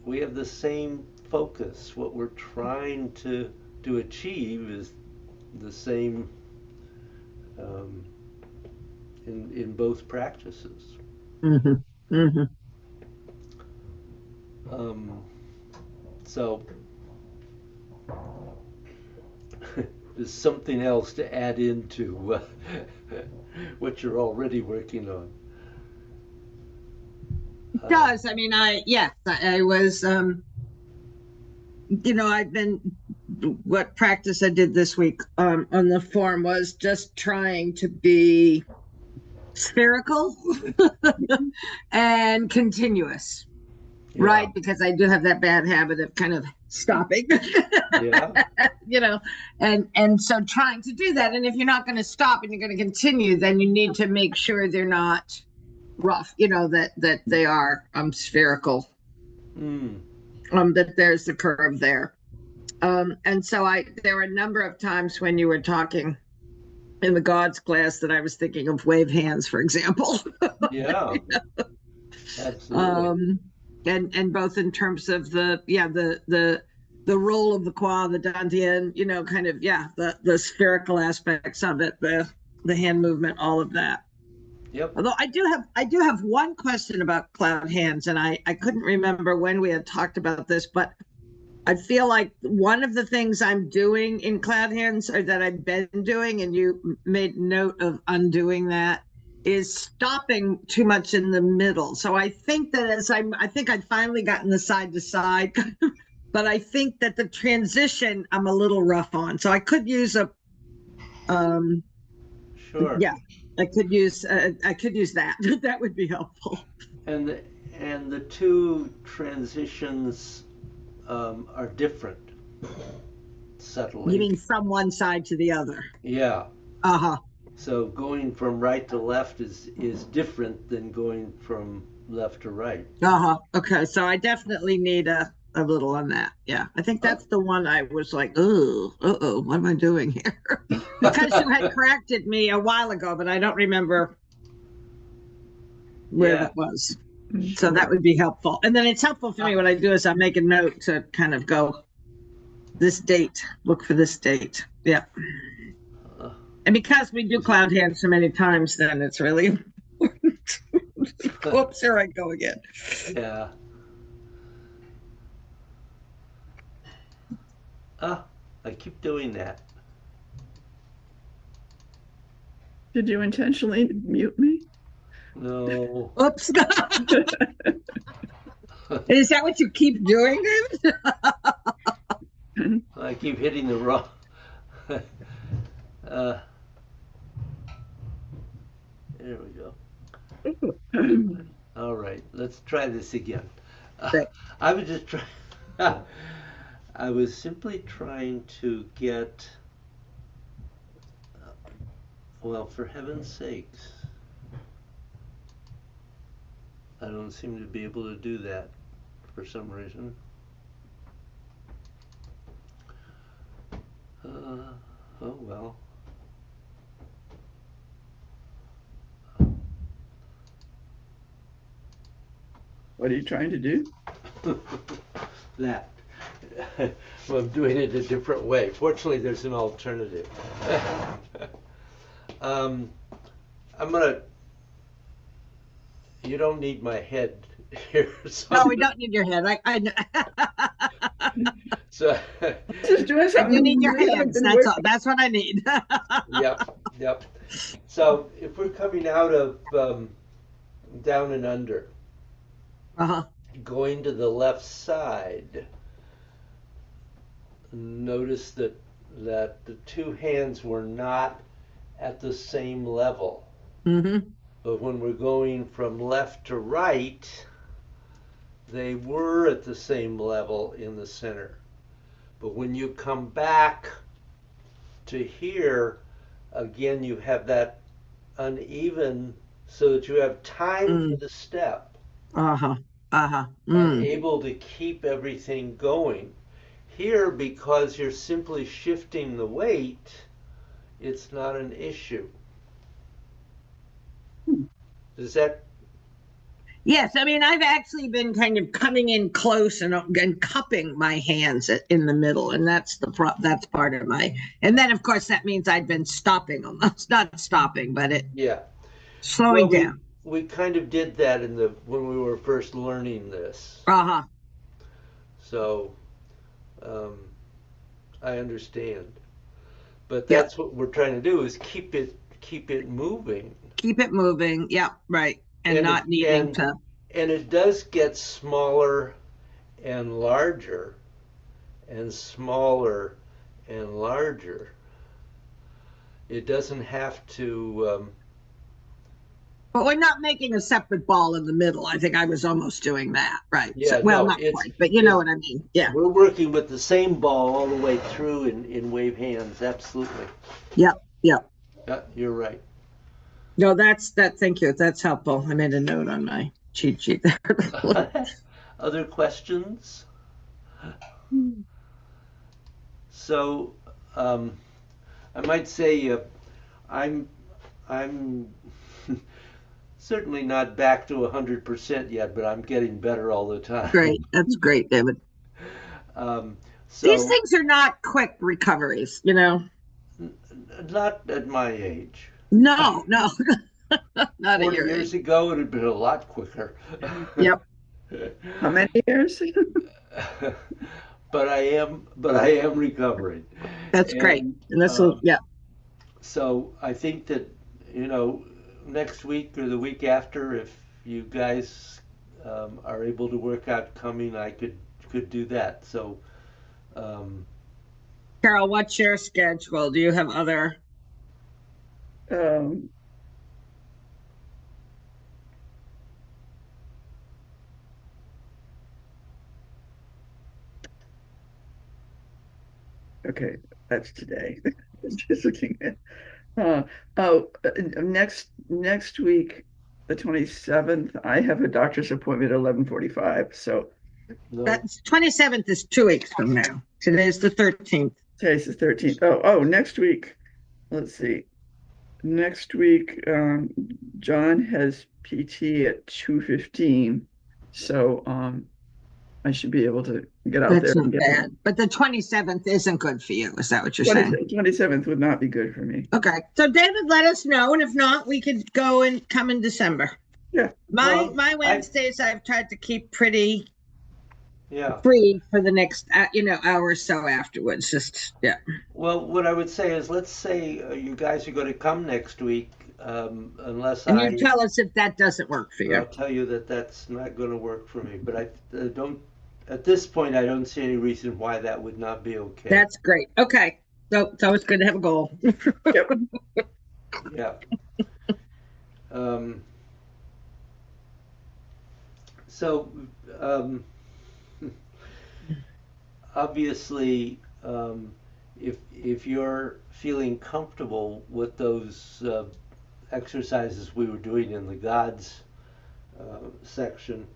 we have the same focus. What we're trying to achieve is the same in both practices. Mm-hmm. Mm-hmm. So there's something else to add into what you're already working on. does. I mean, I was, I've been, what practice I did this week on the form was just trying to be spherical and continuous, Yeah. right? Because I do have that bad habit of kind of stopping, Yeah. and so trying to do that. And if you're not going to stop and you're going to continue, then you need to make sure they're not rough, that they are spherical, that there's the curve there. And so there were a number of times when you were talking in the gods class that I was thinking of wave hands, for example. Yeah. Absolutely. And both in terms of the role of the qua, the dantian, kind of, the spherical aspects of it, the hand movement, all of that. Yep. Although I do have one question about cloud hands, and I couldn't remember when we had talked about this, but I feel like one of the things I'm doing in cloud hands, or that I've been doing, and you made note of undoing that, is stopping too much in the middle. So I think that I think I've finally gotten the side to side, but I think that the transition I'm a little rough on. So I could use Sure. yeah, I could use that. That would be helpful. And the two transitions are different subtly. You mean from one side to the other? Yeah. Uh-huh. So going from right to left is different than going from left to right. Uh-huh. Okay. So I definitely need a little on that. Yeah. I think that's the one I was like, oh, what am I doing here? Because you had corrected me a while ago, but I don't remember where that was. So that would be helpful. And then it's helpful for me. What I do is I make a note to kind of go, this date, look for this date. Yeah. And because we do cloud hands so many times, then it's really important. Whoops, here I go again. Yeah. I keep doing that. Did you intentionally mute me? No. Oops. Is that what you keep doing, David? I keep hitting the wrong. There we go. All right, let's try this again. I was just trying. I was simply trying to get. Well, for heaven's sakes, I don't seem to be able to do that for some reason. Oh well. What are you trying to do? That. Well, I'm doing it a different way. Fortunately, there's an alternative. I'm gonna. You don't need my head here. So No, we don't need your head. So. Just doing something. You need your hands. That's all. That's what I need. Yep. So if we're coming out of down and under, going to the left side, notice that the two hands were not at the same level. Mm-hmm. But when we're going from left to right, they were at the same level in the center. But when you come back to here, again, you have that uneven, so that you have time for the step. Able to keep everything going. Here, because you're simply shifting the weight, it's not an issue. Does that? Yes, I mean, I've actually been kind of coming in close and cupping my hands in the middle, and that's part of my. And then, of course, that means I've been stopping them. It's not stopping, but slowing down. We kind of did that when we were first learning this. So, I understand, but that's what we're trying to do is keep it moving. Keep it moving. Yeah, right. And not needing to. And it does get smaller and larger and smaller and larger. It doesn't have to, But we're not making a separate ball in the middle. I think I was almost doing that, right? Yeah, Well, no, not it's- quite, but you know it's- what I mean. Yeah. we're working with the same ball all the way through in wave hands. Absolutely. Yep. Yep. Yeah, you're right. No, that's that. Thank you. That's helpful. I made a note on my cheat sheet there. Other questions? So, I might say I'm certainly not back to 100% yet, but I'm getting better all the time. Great. That's great, David. Um, These so things are not quick recoveries, you know? not at my age. No, no, not at 40 your years age. ago, it had been a lot quicker. Yep. How many years? But I am recovering. That's great. And, And this will, yeah. So I think that, next week or the week after, if you guys are able to work out coming, I could do that. So, Carol, what's your schedule? Do you have other? Um, okay, that's today. Just looking at, next week, the 27th, I have a doctor's appointment at 11:45. So no, That's 27th is 2 weeks from now. Today's the 13th. today's the 13th. Oh, next week. Let's see. Next week, John has PT at 2:15. So I should be able to get out That's there not and get bad. But the 27th isn't good for you. Is that what you're saying? 27th would not be good for me. Okay. So David, let us know. And if not, we could go and come in December. Yeah. Well, My Wednesdays I've tried to keep pretty yeah. free for the next hour or so afterwards. Just yeah. Well, what I would say is, let's say you guys are going to come next week, unless And you tell us if that doesn't work for I'll you. tell you that that's not going to work for me. But I don't. At this point, I don't see any reason why that would not be okay. That's great. Okay. So it's always good to have a goal. Yep. Yeah. So, obviously, if you're feeling comfortable with those exercises we were doing in the gods section,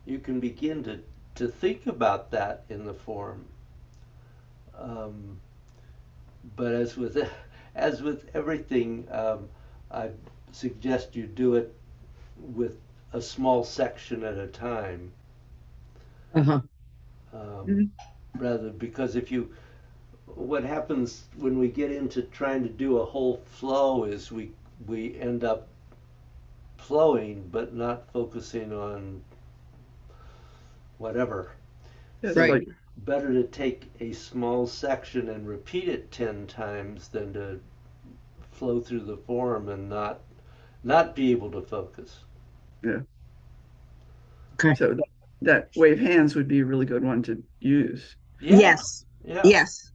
you can begin to think about that in the form. But as with everything, I suggest you do it with a small section at a time, Uh-huh. rather, because what happens when we get into trying to do a whole flow is we end up flowing but not focusing on whatever. That's Right. like- Better to take a small section and repeat it 10 times than to flow through the form and not be able to focus. Okay. So that wave hands would be a really good one to use. Yeah, Yes. yeah, Yes.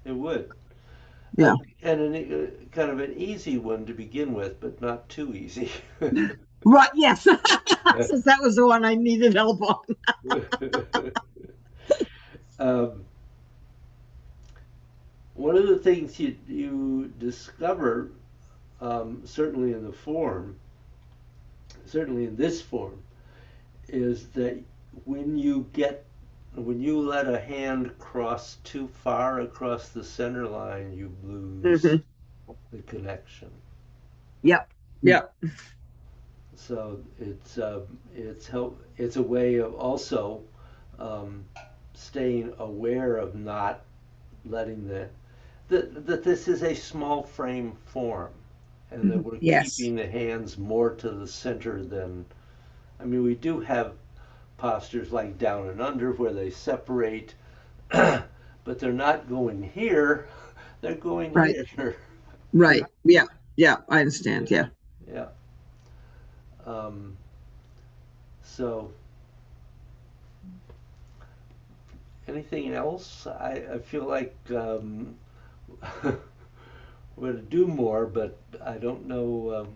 it would. Yeah. And kind of an easy one to begin with, but not too easy. Right. Yes. Since that was the one I needed help on. One of the things you discover, certainly in the form, certainly in this form, is that when you let a hand cross too far across the center line, you lose Mhm. the connection. Yep. Yep. So it's a way of also staying aware of not letting that this is a small frame form, and that we're Yes. keeping the hands more to the center than. I mean, we do have postures like down and under where they separate, but they're not going here; they're going Right. here. Right. Yeah. Yeah. I understand. Yeah. Yeah. So, anything else? I feel like we're to do more, but I don't know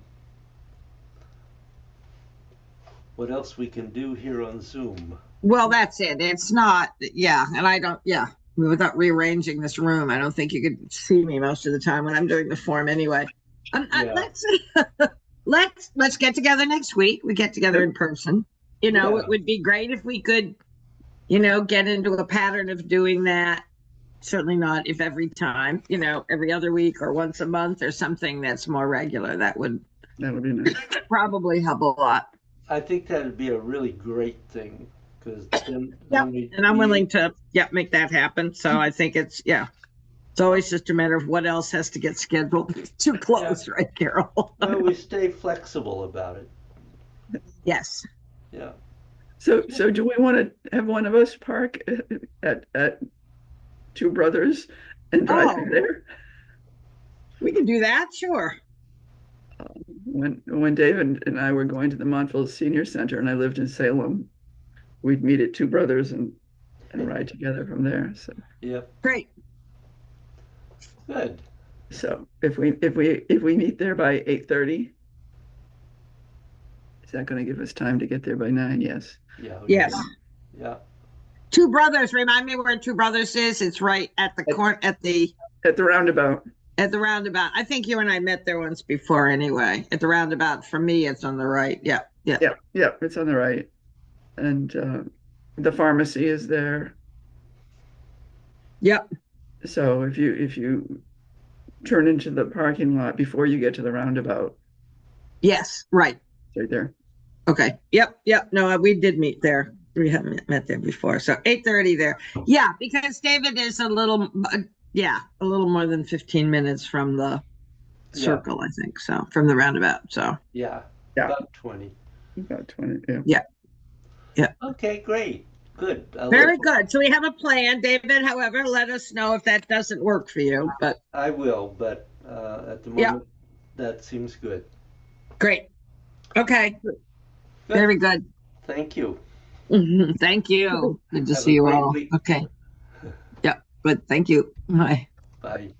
what else we can do here on Zoom. Well, that's it. It's not, yeah. And I don't, yeah. Without rearranging this room, I don't think you could see me most of the time when I'm doing the form anyway. Yeah. Let's get together next week. We get together in person. You know, Yeah. it would be great if we could, you know, get into a pattern of doing that. Certainly not if every time, you know, every other week or once a month or something that's more regular. That would That would be nice. probably help a lot. I think that'd be a really great thing because then, Yep. And I'm willing to, make that happen. So I think it's always just a matter of what else has to get scheduled. Too close, right, Carol? Well, we stay flexible about it. Yes. Yeah. So do we want to have one of us park at Two Brothers and drive through there? We can do that, sure. When David and I were going to the Montville Senior Center and I lived in Salem, we'd meet at Two Brothers and ride together from there. So Yep. Great. Good. so if we meet there by 8:30, is that going to give us time to get there by 9? Yes. Yeah. Yes. Yeah. Two Brothers, remind me where Two Brothers is. It's right at the corner At the roundabout. at the roundabout. I think you and I met there once before anyway. At the roundabout, for me, it's on the right. Yeah. Yeah, it's on the right. And the pharmacy is there. Yep. So if you turn into the parking lot before you get to the roundabout, Yes. Right. it's right there. Okay. Yep. No, we did meet there. We haven't met there before. So 8:30 there. Yeah, because David is a little more than 15 minutes from the circle, I think. So from the roundabout. So Yeah. Yeah. About 20. About 20. Yeah. Okay, great. Good. very good. So we have a plan. David, however, let us know if that doesn't work for you. But I will, but at the Yeah. moment, that seems good. great. Okay. Good. Very good. Thank you. Thank you. Good to Have see a you great all. week. Okay. Yep. Good. Thank you. Bye. Bye.